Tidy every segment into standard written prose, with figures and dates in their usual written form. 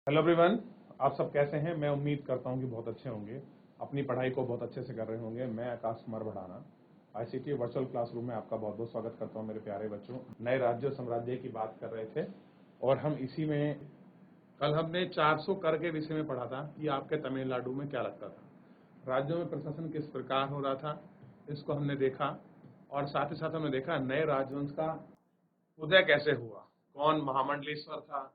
Hello everyone, आप सब कैसे हैं। मैं उम्मीद करता हूं कि बहुत अच्छे होंगे, अपनी पढ़ाई को बहुत अच्छे से कर रहे होंगे। मैं आकाश कुमार बढ़ाना आईसीटी वर्चुअल क्लासरूम में आपका बहुत बहुत स्वागत करता हूं। मेरे प्यारे बच्चों, नए राज्य और साम्राज्य की बात कर रहे थे और हम इसी में कल हमने 400 कर के विषय में पढ़ा था कि आपके तमिलनाडु में क्या लगता था, राज्यों में प्रशासन किस प्रकार हो रहा था, इसको हमने देखा। और साथ ही साथ हमने देखा नए राजवंश का उदय कैसे हुआ, कौन महामंडलेश्वर था,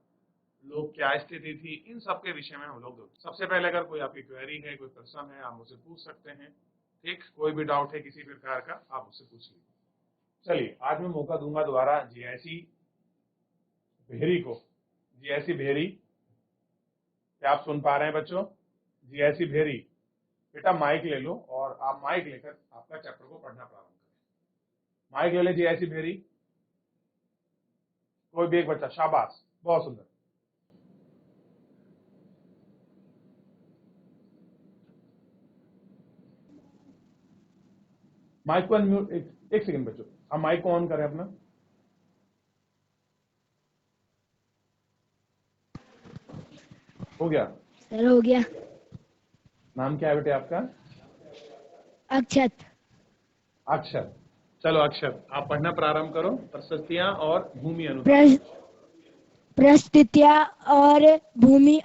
लोग क्या स्थिति थी, इन सब के विषय में हम लोग सबसे पहले अगर कोई आपकी क्वेरी है, कोई प्रश्न है, आप मुझसे पूछ सकते हैं। ठीक, कोई भी डाउट है किसी प्रकार का आप मुझसे पूछ लीजिए। चलिए, आज मैं मौका दूंगा दोबारा जीआईसी भेरी को। जीआईसी भेरी, क्या आप सुन पा रहे हैं बच्चों? जीआईसी भेरी, बेटा माइक ले लो और आप माइक लेकर आपका चैप्टर को पढ़ना प्रारंभ करें। माइक ले ले जीआईसी भेरी, कोई भी एक बच्चा, शाबाश, बहुत सुंदर। माइक को अनम्यूट, एक सेकंड बच्चों, आप माइक को ऑन करें अपना। हो गया सर? हो गया। नाम क्या है बेटे आपका? अक्षत। अक्षर। चलो अक्षर, आप पढ़ना प्रारंभ करो। प्रशस्तियां और भूमि अनुदान। परिस्थितियां और भूमि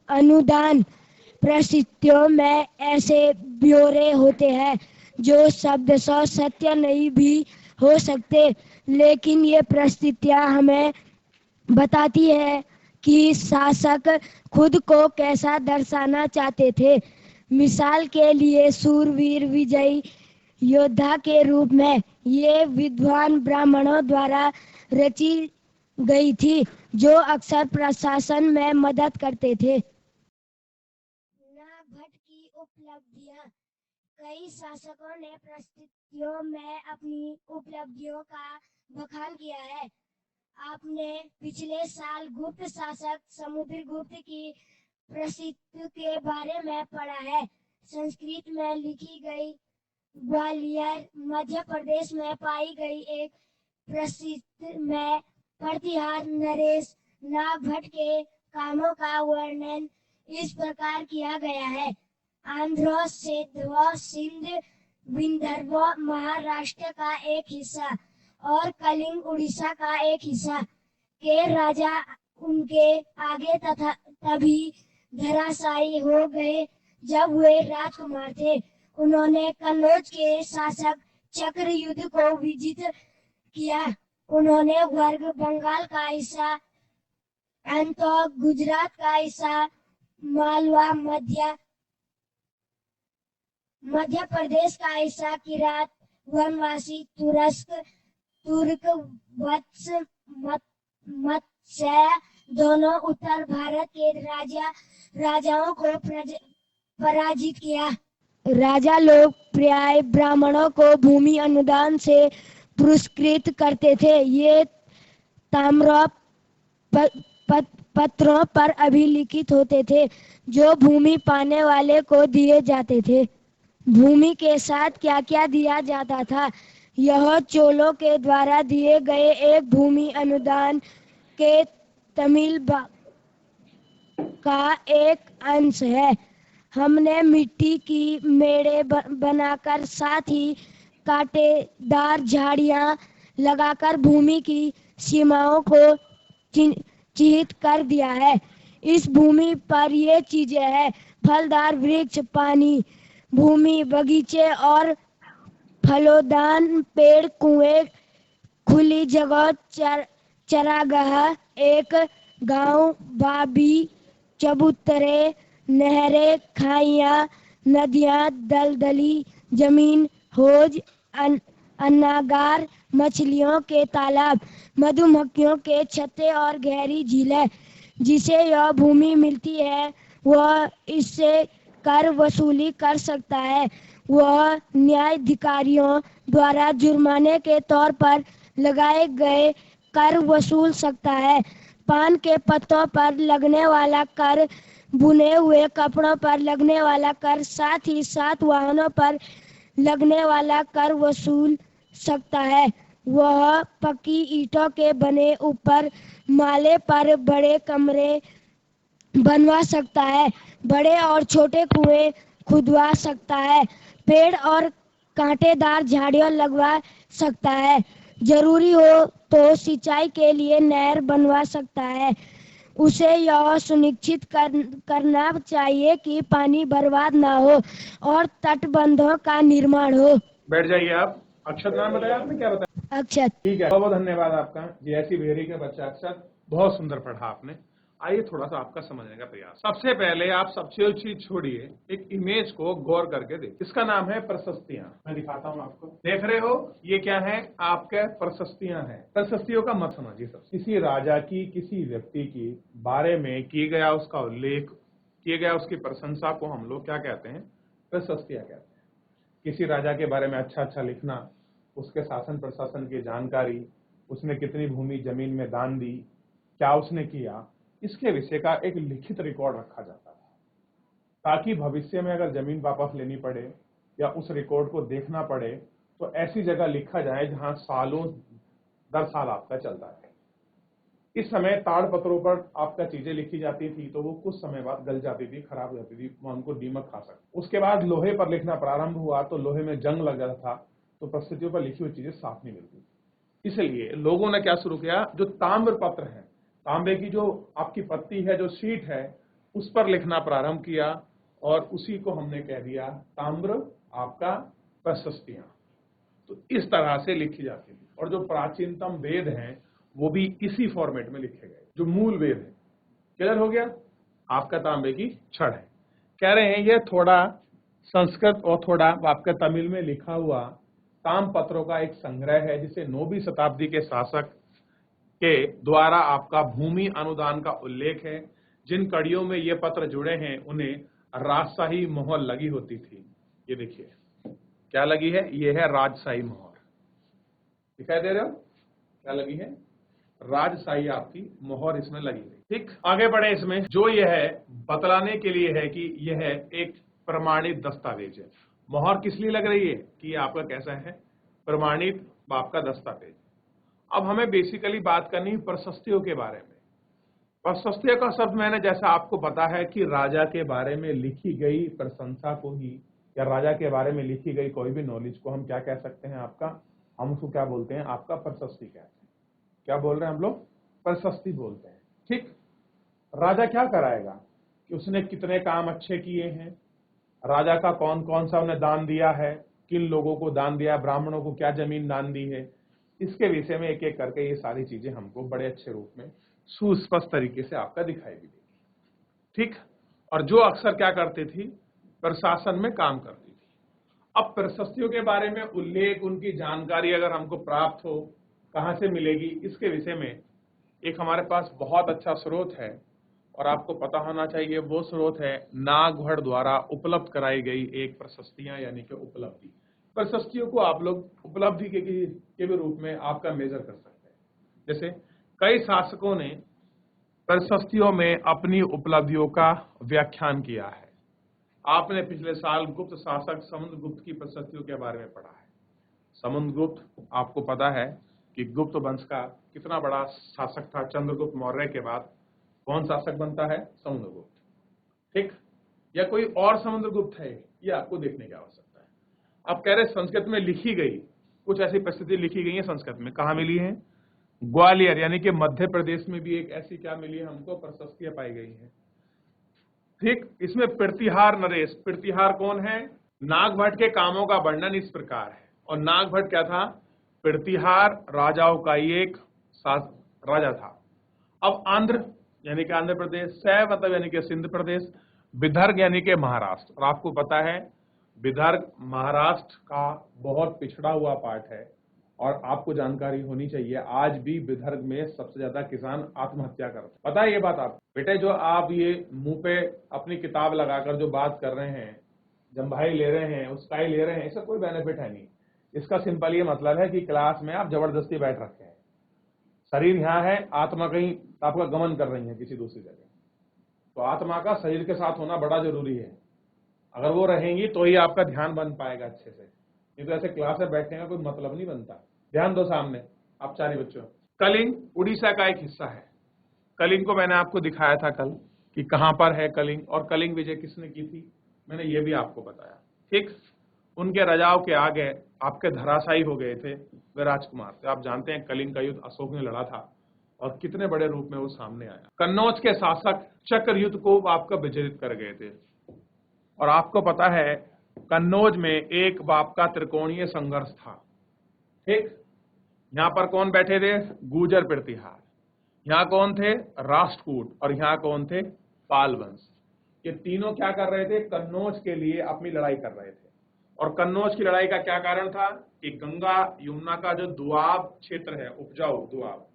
अनुदान। परिस्थितियों में ऐसे ब्यौरे होते हैं जो शब्दशः सत्य नहीं भी हो सकते, लेकिन ये परिस्थितियां हमें बताती है कि शासक खुद को कैसा दर्शाना चाहते थे। मिसाल के लिए शूरवीर विजयी योद्धा के रूप में ये विद्वान ब्राह्मणों द्वारा रची गई थी, जो अक्सर प्रशासन में मदद करते थे। भट्ट की उपलब्धियां। कई शासकों ने परिस्थितियों में अपनी उपलब्धियों का बखान किया है। आपने पिछले साल गुप्त शासक समुद्रगुप्त की प्रसिद्धि के बारे में पढ़ा है। संस्कृत में लिखी गई ग्वालियर मध्य प्रदेश में पाई गई एक प्रसिद्ध में प्रतिहार नरेश नाग भट्ट के कामों का वर्णन इस प्रकार किया गया है। आंध्र सेधव सिंध विदर्भ महाराष्ट्र का एक हिस्सा और कलिंग उड़ीसा का एक हिस्सा के राजा उनके आगे तथा तभी धराशायी हो गए जब वे राजकुमार थे। उन्होंने कन्नौज के शासक चक्रयुद्ध को विजित किया। उन्होंने वर्ग बंगाल का हिस्सा, अंत गुजरात का हिस्सा, मालवा मध्य प्रदेश का हिस्सा, किरात वनवासी तुर्क वत्स मत्स्य दोनों उत्तर भारत के राजाओं को पराजित किया। राजा लोग प्राय ब्राह्मणों को भूमि अनुदान से पुरस्कृत करते थे। ये ताम्र पत्रों पर अभिलिखित होते थे जो भूमि पाने वाले को दिए जाते थे। भूमि के साथ क्या क्या दिया जाता था, यह चोलों के द्वारा दिए गए एक भूमि अनुदान के तमिल का एक अंश है। हमने मिट्टी की मेड़े बनाकर साथ ही कांटेदार झाड़ियां लगाकर भूमि की सीमाओं को चिन्हित कर दिया है। इस भूमि पर ये चीजें हैं: फलदार वृक्ष, पानी, भूमि, बगीचे और फलोदान, पेड़, कुएं, खुली जगह, चरागाह, एक गांव, बाबी, चबूतरे, नहरें, खाइयां, नदियां, दलदली जमीन, हौज, अन्नागार, मछलियों के तालाब, मधुमक्खियों के छत्ते और गहरी झीलें। जिसे यह भूमि मिलती है वह इससे कर वसूली कर सकता है। वह न्यायाधिकारियों द्वारा जुर्माने के तौर पर लगाए गए कर वसूल सकता है। पान के पत्तों पर लगने वाला कर, बुने हुए कपड़ों पर लगने वाला कर, साथ ही साथ वाहनों पर लगने वाला कर वसूल सकता है। वह पक्की ईंटों के बने ऊपर माले पर बड़े कमरे बनवा सकता है, बड़े और छोटे कुएं खुदवा सकता है, पेड़ और कांटेदार झाड़ियां लगवा सकता है, जरूरी हो तो सिंचाई के लिए नहर बनवा सकता है। उसे यह सुनिश्चित करना चाहिए कि पानी बर्बाद ना हो और तटबंधों का निर्माण हो। बैठ जाइए आप। अक्षत नाम बताया आपने, क्या बताया? अक्षत। ठीक है, बहुत बहुत धन्यवाद आपका जी। ऐसी भेरी का बच्चा अक्षत, बहुत सुंदर पढ़ा आपने। आइए थोड़ा सा आपका समझने का प्रयास। सबसे पहले आप सबसे चीज छोड़िए, एक इमेज को गौर करके देखिए। इसका नाम है प्रशस्तियां। मैं दिखाता हूं आपको, देख रहे हो ये क्या है? आपके प्रशस्तियां हैं। प्रशस्तियों का मत समझिए। सब किसी राजा की, किसी व्यक्ति की बारे में किए गया उसका उल्लेख, किए गया उसकी प्रशंसा को हम लोग क्या कहते हैं? प्रशस्तियां कहते हैं। किसी राजा के बारे में अच्छा अच्छा लिखना, उसके शासन प्रशासन की जानकारी, उसने कितनी भूमि जमीन में दान दी, क्या उसने किया, इसके विषय का एक लिखित रिकॉर्ड रखा जाता था, ताकि भविष्य में अगर जमीन वापस लेनी पड़े या उस रिकॉर्ड को देखना पड़े तो ऐसी जगह लिखा जाए जहां सालों दर साल आपका चलता है। इस समय ताड़ पत्रों पर आपका चीजें लिखी जाती थी तो वो कुछ समय बाद गल जाती थी, खराब हो जाती थी, वो उनको दीमक खा सकते। उसके बाद लोहे पर लिखना प्रारंभ हुआ तो लोहे में जंग लग जाता था, तो प्रस्तुतियों पर लिखी हुई चीजें साफ नहीं मिलती। इसलिए लोगों ने क्या शुरू किया, जो ताम्र पत्र है, तांबे की जो आपकी पत्ती है, जो शीट है, उस पर लिखना प्रारंभ किया और उसी को हमने कह दिया ताम्र आपका प्रशस्तियां। तो इस तरह से लिखी जाती थी। और जो प्राचीनतम वेद हैं वो भी इसी फॉर्मेट में लिखे गए, जो मूल वेद है। क्लियर हो गया? आपका तांबे की छड़ है। कह रहे हैं ये थोड़ा संस्कृत और थोड़ा आपका तमिल में लिखा हुआ ताम पत्रों का एक संग्रह है, जिसे 9वीं शताब्दी के शासक के द्वारा आपका भूमि अनुदान का उल्लेख है। जिन कड़ियों में ये पत्र जुड़े हैं उन्हें राजशाही मोहर लगी होती थी। ये देखिए क्या लगी है, ये है राजशाही मोहर। दिखाई दे रहे हो क्या लगी है? राजशाही आपकी मोहर इसमें लगी है। ठीक, आगे बढ़े। इसमें जो यह है बतलाने के लिए है कि यह एक प्रमाणित दस्तावेज है। मोहर किस लिए लग रही है कि आपका कैसा है? प्रमाणित आपका दस्तावेज। अब हमें बेसिकली बात करनी है प्रशस्तियों के बारे में। प्रशस्तियों का शब्द मैंने जैसा आपको पता है कि राजा के बारे में लिखी गई प्रशंसा को ही, या राजा के बारे में लिखी गई कोई भी नॉलेज को हम क्या कह सकते हैं? आपका, हम उसको क्या बोलते हैं? आपका प्रशस्ति कहते हैं। क्या बोल रहे हैं हम लोग? प्रशस्ति बोलते हैं। ठीक, राजा क्या कराएगा कि उसने कितने काम अच्छे किए हैं, राजा का कौन कौन सा उन्हें दान दिया है, किन लोगों को दान दिया, ब्राह्मणों को क्या जमीन दान दी है, इसके विषय में एक एक करके ये सारी चीजें हमको बड़े अच्छे रूप में सुस्पष्ट तरीके से आपका दिखाई भी देगी। ठीक, और जो अक्सर क्या करती थी? प्रशासन में काम करती थी। अब प्रशस्तियों के बारे में उल्लेख, उनकी जानकारी अगर हमको प्राप्त हो, कहां से मिलेगी, इसके विषय में एक हमारे पास बहुत अच्छा स्रोत है और आपको पता होना चाहिए। वो स्रोत है नागभट्ट द्वारा उपलब्ध कराई गई एक प्रशस्तियां, यानी कि उपलब्धि। प्रशस्तियों को आप लोग उपलब्धि के भी रूप में आपका मेजर कर सकते हैं। जैसे कई शासकों ने प्रशस्तियों में अपनी उपलब्धियों का व्याख्यान किया है। आपने पिछले साल गुप्त शासक समुद्रगुप्त की प्रशस्तियों के बारे में पढ़ा है। समुद्रगुप्त, आपको पता है कि गुप्त वंश का कितना बड़ा शासक था। चंद्रगुप्त मौर्य के बाद कौन शासक बनता है? समुद्रगुप्त। ठीक, या कोई और समुद्रगुप्त है, ये आपको देखने की आवश्यकता है। अब कह रहे संस्कृत में लिखी गई कुछ ऐसी प्रस्तुति लिखी गई है संस्कृत में, कहाँ मिली है? ग्वालियर यानी कि मध्य प्रदेश में भी एक ऐसी क्या मिली है हमको? प्रशस्तियां पाई गई है। ठीक, इसमें प्रतिहार नरेश, प्रतिहार कौन है? नागभट्ट के कामों का वर्णन इस प्रकार है। और नागभट्ट क्या था? प्रतिहार राजाओं का ही एक राजा था। अब आंध्र यानी कि आंध्र प्रदेश, सै मतलब यानी कि सिंध प्रदेश, विदर्भ यानी कि महाराष्ट्र। और आपको पता है विदर्भ महाराष्ट्र का बहुत पिछड़ा हुआ पार्ट है और आपको जानकारी होनी चाहिए आज भी विदर्भ में सबसे ज्यादा किसान आत्महत्या करते हैं। पता है ये बात आप बेटे? जो आप ये मुंह पे अपनी किताब लगाकर जो बात कर रहे हैं, जम्भाई ले रहे हैं, उसका ही ले रहे हैं, इसका कोई बेनिफिट है नहीं। इसका सिंपल ये मतलब है कि क्लास में आप जबरदस्ती बैठ रखे हैं, शरीर यहाँ है, आत्मा कहीं आपका गमन कर रही है किसी दूसरी जगह। तो आत्मा का शरीर के साथ होना बड़ा जरूरी है। अगर वो रहेंगी तो ही आपका ध्यान बन पाएगा अच्छे से, नहीं तो ऐसे क्लास में बैठने का कोई मतलब नहीं बनता। ध्यान दो सामने आप सारे बच्चों। कलिंग उड़ीसा का एक हिस्सा है। कलिंग को मैंने आपको दिखाया था कल। कि कहां पर है कलिंग और कलिंग विजय किसने की थी, मैंने ये भी आपको बताया। ठीक, उनके रजाओं के आगे आपके धराशायी हो गए थे वे राजकुमार थे। आप जानते हैं कलिंग का युद्ध अशोक ने लड़ा था और कितने बड़े रूप में वो सामने आया। कन्नौज के शासक चक्र युद्ध को आपका विचलित कर गए थे और आपको पता है कन्नौज में एक बाप का त्रिकोणीय संघर्ष था। ठीक, यहां पर कौन बैठे थे, गुर्जर प्रतिहार, यहां कौन थे, राष्ट्रकूट, और यहां कौन थे, पाल वंश। ये तीनों क्या कर रहे थे, कन्नौज के लिए अपनी लड़ाई कर रहे थे। और कन्नौज की लड़ाई का क्या कारण था कि गंगा यमुना का जो दुआब क्षेत्र है, उपजाऊ दुआब,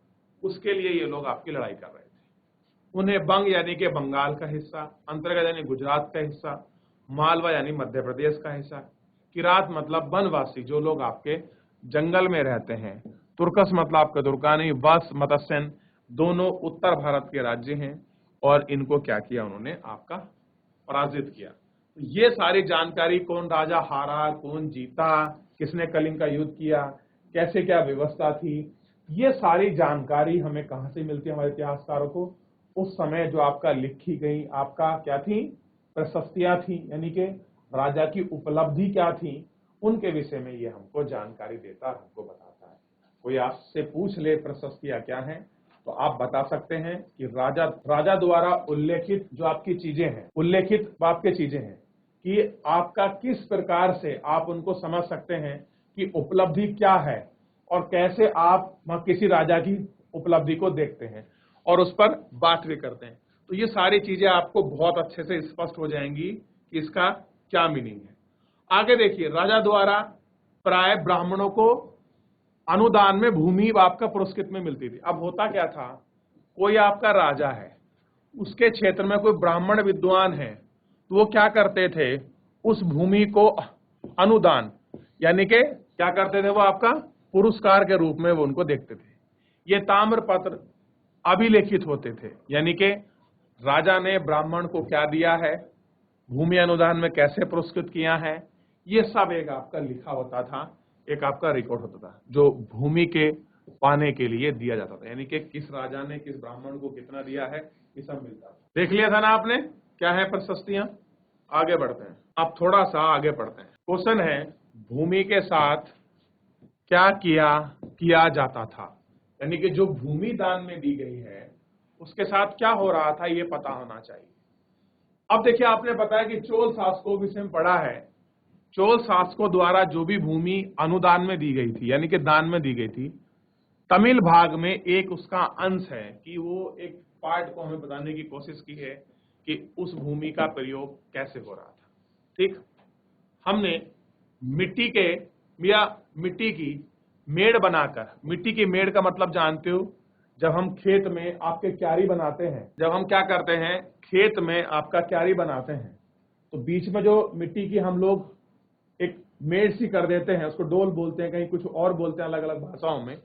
उसके लिए ये लोग आपकी लड़ाई कर रहे थे। उन्हें बंग यानी कि बंगाल का हिस्सा, अंतर्गत यानी गुजरात का हिस्सा, मालवा यानी मध्य प्रदेश का हिस्सा, किरात मतलब वनवासी जो लोग आपके जंगल में रहते हैं, तुर्कस मतलब आपका तुर्कानी, वस मत्स्यन दोनों उत्तर भारत के राज्य हैं और इनको क्या किया उन्होंने, आपका पराजित किया। ये सारी जानकारी, कौन राजा हारा, कौन जीता, किसने कलिंग का युद्ध किया, कैसे क्या व्यवस्था थी, ये सारी जानकारी हमें कहां से मिलती है हमारे इतिहासकारों को, उस समय जो आपका लिखी गई आपका क्या थी, प्रशस्तियां थी, यानी कि राजा की उपलब्धि क्या थी, उनके विषय में ये हमको जानकारी देता और हमको बताता है। कोई आपसे पूछ ले प्रशस्तियां क्या हैं तो आप बता सकते हैं कि राजा द्वारा उल्लेखित जो आपकी चीजें हैं, उल्लेखित आपके चीजें हैं कि आपका किस प्रकार से आप उनको समझ सकते हैं कि उपलब्धि क्या है और कैसे आप किसी राजा की उपलब्धि को देखते हैं और उस पर बात भी करते हैं। तो ये सारी चीजें आपको बहुत अच्छे से स्पष्ट हो जाएंगी कि इसका क्या मीनिंग है। आगे देखिए, राजा द्वारा प्राय ब्राह्मणों को अनुदान में भूमि आपका पुरस्कृत में मिलती थी। अब होता क्या था, कोई आपका राजा है, उसके क्षेत्र में कोई ब्राह्मण विद्वान है, तो वो क्या करते थे, उस भूमि को अनुदान यानी कि क्या करते थे, वो आपका पुरस्कार के रूप में वो उनको देखते थे। ये ताम्र पत्र अभिलेखित होते थे, यानी कि राजा ने ब्राह्मण को क्या दिया है, भूमि अनुदान में कैसे पुरस्कृत किया है, ये सब एक आपका लिखा होता था, एक आपका रिकॉर्ड होता था जो भूमि के पाने के लिए दिया जाता था, यानी कि किस राजा ने किस ब्राह्मण को कितना दिया है, ये सब मिलता था। देख लिया था ना आपने क्या है प्रशस्तियां। आगे बढ़ते हैं, अब थोड़ा सा आगे पढ़ते हैं। क्वेश्चन है, भूमि के साथ क्या किया जाता था, यानी कि जो भूमि दान में दी गई है उसके साथ क्या हो रहा था, ये पता होना चाहिए। अब देखिए, आपने बताया कि चोल शासकों विषय में पढ़ा है, चोल शासकों द्वारा जो भी भूमि अनुदान में दी गई थी यानी कि दान में दी गई थी, तमिल भाग में एक उसका अंश है कि वो एक पार्ट को हमें बताने की कोशिश की है कि उस भूमि का प्रयोग कैसे हो रहा था। ठीक, हमने मिट्टी की मेड़ बनाकर, मिट्टी की मेड़ का मतलब जानते हो, जब हम खेत में आपके क्यारी बनाते हैं, जब हम क्या करते हैं, खेत में आपका क्यारी बनाते हैं तो बीच में जो मिट्टी की हम लोग एक मेड़ सी कर देते हैं, उसको डोल बोलते हैं, कहीं कुछ और बोलते हैं अलग अलग भाषाओं में।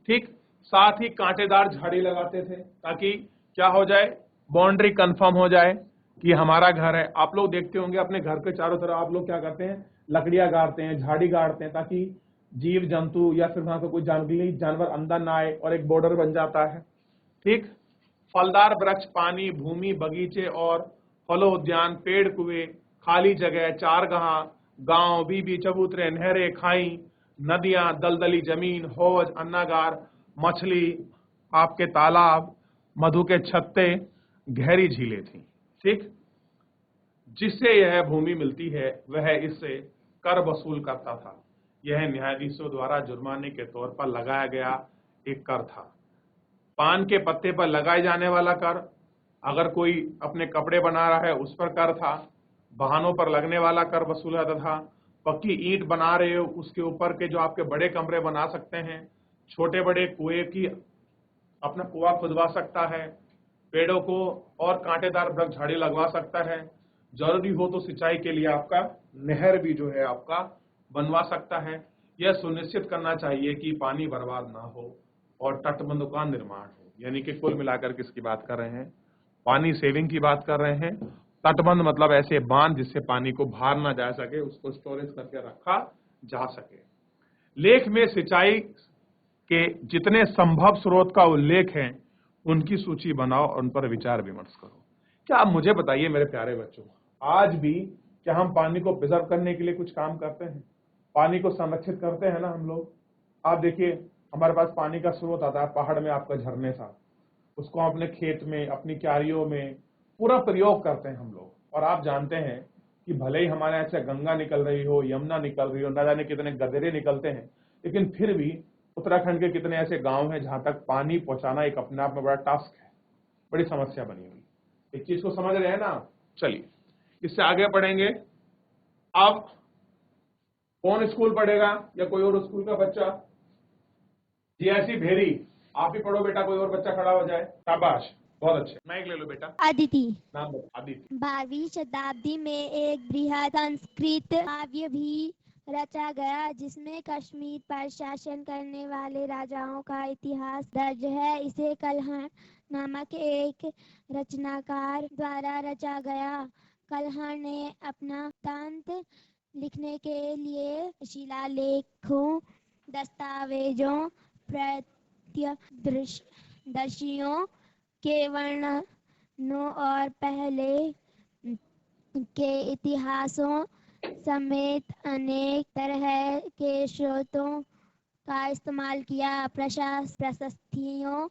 ठीक, साथ ही कांटेदार झाड़ी लगाते थे ताकि क्या हो जाए, बाउंड्री कंफर्म हो जाए कि हमारा घर है। आप लोग देखते होंगे अपने घर के चारों तरफ आप लोग क्या करते हैं, लकड़ियां गाड़ते हैं, झाड़ी गाड़ते हैं ताकि जीव जंतु या फिर वहां का कोई जंगली जानवर अंदर ना आए और एक बॉर्डर बन जाता है। ठीक, फलदार वृक्ष, पानी, भूमि, बगीचे और फलो उद्यान, पेड़, कुएं, खाली जगह, चारगाह, गांव, बीबी, चबूतरे, नहरें, खाई, नदियां, दलदली जमीन, हौज, अन्नागार, मछली, आपके तालाब, मधु के छत्ते, गहरी झीलें थी। ठीक, जिससे यह भूमि मिलती है वह इससे कर वसूल करता था। यह न्यायाधीशों द्वारा जुर्माने के तौर पर लगाया गया एक कर था। पान के पत्ते पर लगाए जाने वाला कर, अगर कोई अपने कपड़े बना रहा है उस पर कर था, वाहनों पर लगने वाला कर वसूला था, पक्की ईंट बना रहे हो उसके ऊपर के जो आपके बड़े कमरे बना सकते हैं, छोटे बड़े कुएं की अपना कुआं खुदवा सकता है, पेड़ों को और कांटेदार वृक्ष झाड़ी लगवा सकता है, जरूरी हो तो सिंचाई के लिए आपका नहर भी जो है आपका बनवा सकता है। यह सुनिश्चित करना चाहिए कि पानी बर्बाद ना हो और तटबंधों का निर्माण हो, यानी कि कुल मिलाकर किसकी बात कर रहे हैं, पानी सेविंग की बात कर रहे हैं। तटबंध मतलब ऐसे बांध जिससे पानी को बाहर ना जा सके, उसको स्टोरेज करके रखा जा सके। लेख में सिंचाई के जितने संभव स्रोत का उल्लेख है उनकी सूची बनाओ और उन पर विचार विमर्श करो। क्या आप मुझे बताइए मेरे प्यारे बच्चों, आज भी क्या हम पानी को प्रिजर्व करने के लिए कुछ काम करते हैं? पानी को संरक्षित करते हैं ना हम लोग? आप देखिए, हमारे पास पानी का स्रोत आता है पहाड़ में, आपका झरने सा, उसको हम अपने खेत में, अपनी क्यारियों में पूरा प्रयोग करते हैं हम लोग। और आप जानते हैं कि भले ही हमारे यहाँ से गंगा निकल रही हो, यमुना निकल रही हो, न जाने कितने गदेरे निकलते हैं, लेकिन फिर भी उत्तराखंड के कितने ऐसे गांव हैं जहां तक पानी पहुंचाना एक अपने आप में बड़ा टास्क है, बड़ी समस्या बनी हुई। इस चीज को समझ रहे हैं ना? चलिए इससे आगे बढ़ेंगे। अब कौन स्कूल पढ़ेगा या कोई और स्कूल का बच्चा? जी ऐसी भेरी, आप ही पढ़ो बेटा, कोई और बच्चा खड़ा हो जाए। शाबाश, बहुत अच्छे। माइक ले लो बेटा। अदिति। नाम बताओ। अदिति। 12वीं शताब्दी में एक बृहद संस्कृत काव्य भी रचा गया जिसमें कश्मीर पर शासन करने वाले राजाओं का इतिहास दर्ज है। इसे कल्हण नामक एक रचनाकार द्वारा रचा गया। कल्हण ने अपना वृत्तांत लिखने के लिए शिलालेखों, दस्तावेजों, प्रत्यक्षदर्शियों के वर्णनों और पहले के इतिहासों समेत अनेक तरह के स्रोतों का इस्तेमाल किया। प्रशस्तियों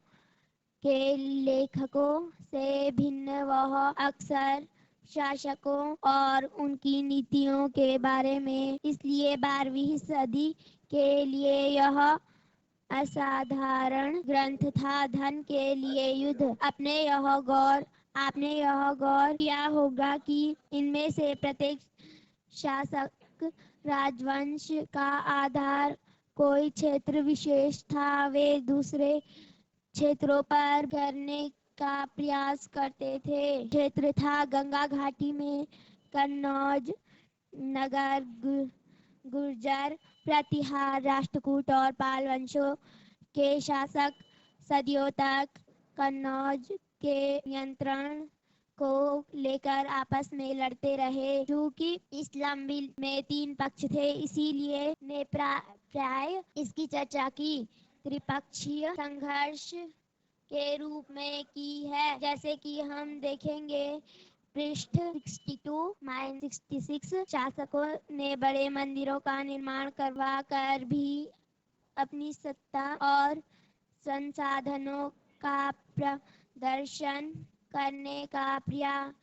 के लेखकों से भिन्न वह अक्सर शासकों और उनकी नीतियों के बारे में, इसलिए 12वीं सदी के लिए यह असाधारण ग्रंथ था। धन के लिए युद्ध। आपने यह गौर किया होगा कि इनमें से प्रत्येक शासक राजवंश का आधार कोई क्षेत्र विशेष था। वे दूसरे क्षेत्रों पर करने का प्रयास करते थे। क्षेत्र था गंगा घाटी में कन्नौज, नगर, गुर्जर, प्रतिहार, राष्ट्रकूट और पाल वंशों के शासक सदियों तक कन्नौज के नियंत्रण को लेकर आपस में लड़ते रहे। क्योंकि इस लंबी में 3 पक्ष थे, इसीलिए ने प्राय इसकी चर्चा की त्रिपक्षीय संघर्ष के रूप में की है। जैसे कि हम देखेंगे पृष्ठ 62-66, शासकों ने बड़े मंदिरों का निर्माण करवा कर भी अपनी सत्ता और संसाधनों का प्रदर्शन करने का प्रयास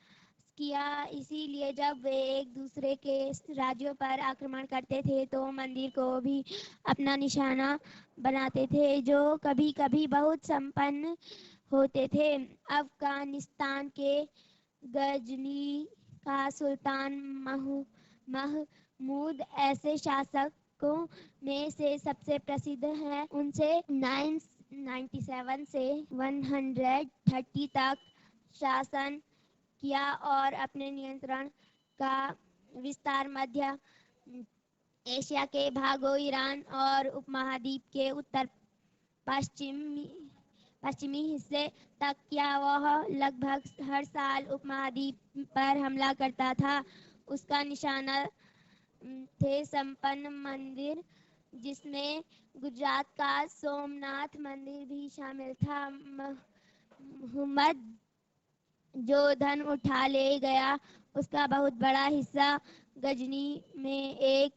किया। इसीलिए जब वे एक दूसरे के राज्यों पर आक्रमण करते थे तो मंदिर को भी अपना निशाना बनाते थे, जो कभी कभी बहुत संपन्न होते थे। अफगानिस्तान के गजनी का सुल्तान महमूद ऐसे शासकों में से सबसे प्रसिद्ध है। उनसे 997 से 130 तक शासन किया और अपने नियंत्रण का विस्तार मध्य एशिया के भागों, ईरान और उपमहाद्वीप के उत्तर पश्चिमी हिस्से तक किया। वह लगभग हर साल उपमहाद्वीप पर हमला करता था। उसका निशाना थे संपन्न मंदिर, जिसमें गुजरात का सोमनाथ मंदिर भी शामिल था। मुहम्मद जो धन उठा ले गया, उसका बहुत बड़ा हिस्सा गजनी में एक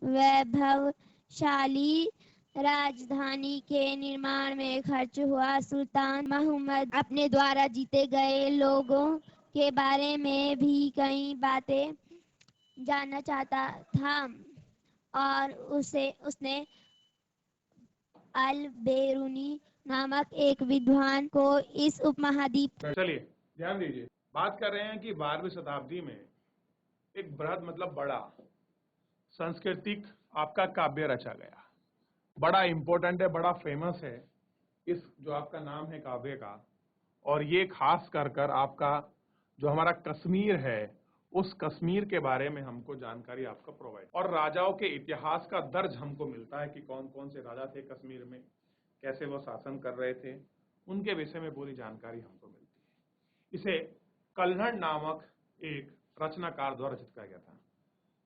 वैभवशाली राजधानी के निर्माण में खर्च हुआ। सुल्तान महमूद अपने द्वारा जीते गए लोगों के बारे में भी कई बातें जानना चाहता था और उसने अल बेरूनी नामक एक विद्वान को इस उपमहाद्वीप। चलिए ध्यान दीजिए, बात कर रहे हैं कि 12वीं शताब्दी में एक बृहद मतलब बड़ा सांस्कृतिक आपका काव्य रचा गया। बड़ा इंपॉर्टेंट है, बड़ा फेमस है इस जो आपका नाम है काव्य का। और ये खास कर आपका जो हमारा कश्मीर है, उस कश्मीर के बारे में हमको जानकारी आपको प्रोवाइड, और राजाओं के इतिहास का दर्ज हमको मिलता है कि कौन कौन से राजा थे कश्मीर में, कैसे वो शासन कर रहे थे, उनके विषय में पूरी जानकारी हमको मिलती है। इसे कल्हण नामक एक रचनाकार द्वारा रचित किया गया था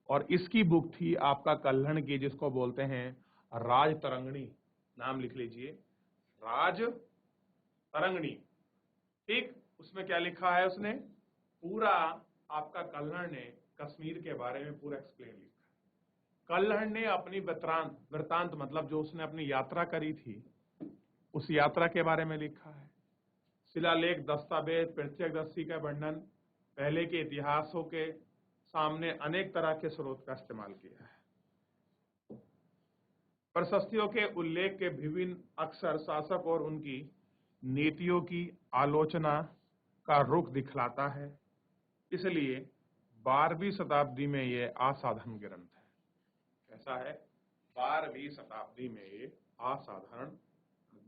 और इसकी बुक थी आपका कल्हण की, जिसको बोलते हैं राज तरंगिणी। नाम लिख लीजिए, राज तरंगिणी। ठीक, उसमें क्या लिखा है उसने? पूरा आपका कल्हड़ ने कश्मीर के बारे में पूरा एक्सप्लेन लिखा है। कल्हड़ ने अपनी वृतांत मतलब जो उसने अपनी यात्रा करी थी उस यात्रा के बारे में लिखा है। शिलालेख, दस्तावेज, प्रत्यक्षदर्शी का वर्णन, पहले के इतिहासों के सामने अनेक तरह के स्रोत का इस्तेमाल किया है। प्रशस्तियों के उल्लेख के विभिन्न अक्षर शासक और उनकी नीतियों की आलोचना का रुख दिखलाता है। इसलिए 12वीं शताब्दी में ये असाधारण ग्रंथ है। कैसा है? 12वीं शताब्दी में ये असाधारण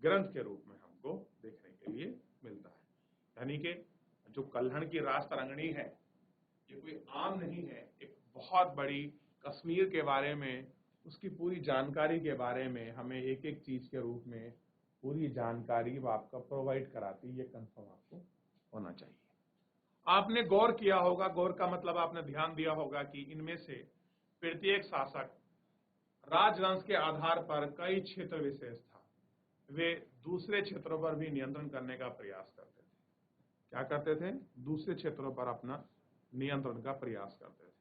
ग्रंथ के रूप में हमको देखने के लिए मिलता है। यानी कि जो कल्हड़ की राज तरंगिणी है ये कोई आम नहीं है, एक बहुत बड़ी कश्मीर के बारे में, उसकी पूरी जानकारी के बारे में हमें एक एक चीज के रूप में पूरी जानकारी वो आपका प्रोवाइड कराती है। ये कंफर्म आपको होना चाहिए। आपने गौर किया होगा, गौर का मतलब आपने ध्यान दिया होगा कि इनमें से प्रत्येक शासक राजवंश के आधार पर कई क्षेत्र विशेष था, वे दूसरे क्षेत्रों पर भी नियंत्रण करने का प्रयास करते थे। क्या करते थे? दूसरे क्षेत्रों पर अपना नियंत्रण का प्रयास करते थे।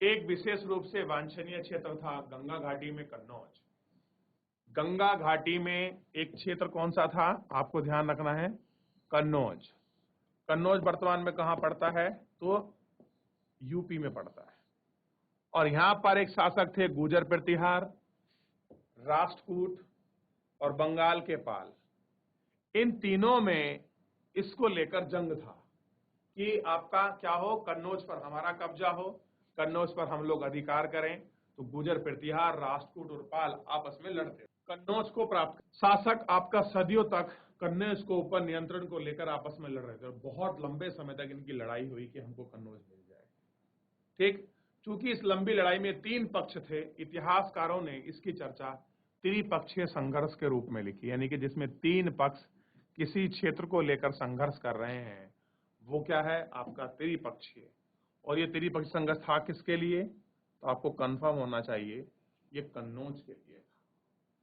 एक विशेष रूप से वांछनीय क्षेत्र था गंगा घाटी में कन्नौज। गंगा घाटी में एक क्षेत्र कौन सा था? आपको ध्यान रखना है, कन्नौज। कन्नौज वर्तमान में कहां पड़ता है? तो यूपी में पड़ता है। और यहां पर एक शासक थे गुर्जर प्रतिहार, राष्ट्रकूट और बंगाल के पाल। इन तीनों में इसको लेकर जंग था कि आपका क्या हो, कन्नौज पर हमारा कब्जा हो, कन्नौज पर हम लोग अधिकार करें। तो गुर्जर प्रतिहार, राष्ट्रकूट और पाल आपस में लड़ते। कन्नौज को प्राप्त शासक आपका सदियों तक कन्नौज को ऊपर नियंत्रण को लेकर आपस में लड़ रहे थे और बहुत लंबे समय तक इनकी लड़ाई हुई कि हमको कन्नौज मिल जाए। ठीक, चूंकि इस लंबी लड़ाई में 3 पक्ष थे, इतिहासकारों ने इसकी चर्चा त्रिपक्षीय संघर्ष के रूप में लिखी। यानी कि जिसमें 3 पक्ष किसी क्षेत्र को लेकर संघर्ष कर रहे हैं, वो क्या है? आपका त्रिपक्षीय। और ये त्रिपक्षीय संघर्ष था किसके लिए? तो आपको कंफर्म होना चाहिए ये कन्नौज के लिए था।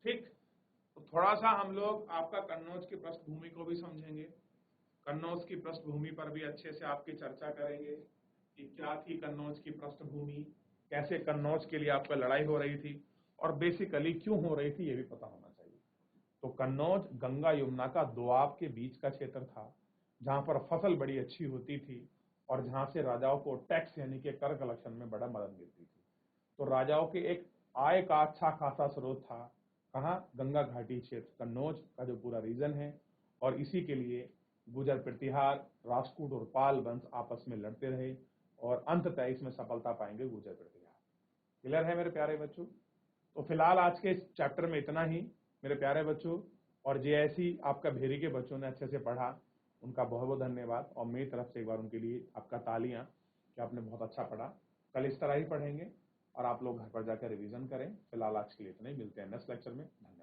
ठीक, तो थोड़ा सा हम लोग आपका कन्नौज की पृष्ठभूमि को भी समझेंगे। कन्नौज की पृष्ठभूमि पर भी अच्छे से आपकी चर्चा करेंगे कि क्या थी कन्नौज की पृष्ठभूमि, कैसे कन्नौज के लिए आपका लड़ाई हो रही थी और बेसिकली क्यों हो रही थी, ये भी पता होना चाहिए। तो कन्नौज गंगा यमुना का दोआब के बीच का क्षेत्र था, जहां पर फसल बड़ी अच्छी होती थी और जहां से राजाओं को टैक्स यानी कि कर कलेक्शन में बड़ा मदद मिलती थी। तो राजाओं के एक आय का अच्छा खासा स्रोत था कहाँ? गंगा घाटी क्षेत्र, कन्नौज का जो पूरा रीजन है। और इसी के लिए गुर्जर प्रतिहार, राष्ट्रकूट और पाल वंश आपस में लड़ते रहे और अंततः इसमें सफलता पाएंगे गुर्जर प्रतिहार। क्लियर है मेरे प्यारे बच्चों? तो फिलहाल आज के इस चैप्टर में इतना ही मेरे प्यारे बच्चों। और जेएससी आपका भेरी के बच्चों ने अच्छे से पढ़ा, उनका बहुत बहुत धन्यवाद। और मेरी तरफ से एक बार उनके लिए आपका तालियां कि आपने बहुत अच्छा पढ़ा। कल इस तरह ही पढ़ेंगे और आप लोग घर पर जाकर रिवीजन करें। फिलहाल आज के लिए इतना ही, मिलते हैं नेक्स्ट लेक्चर में। धन्यवाद।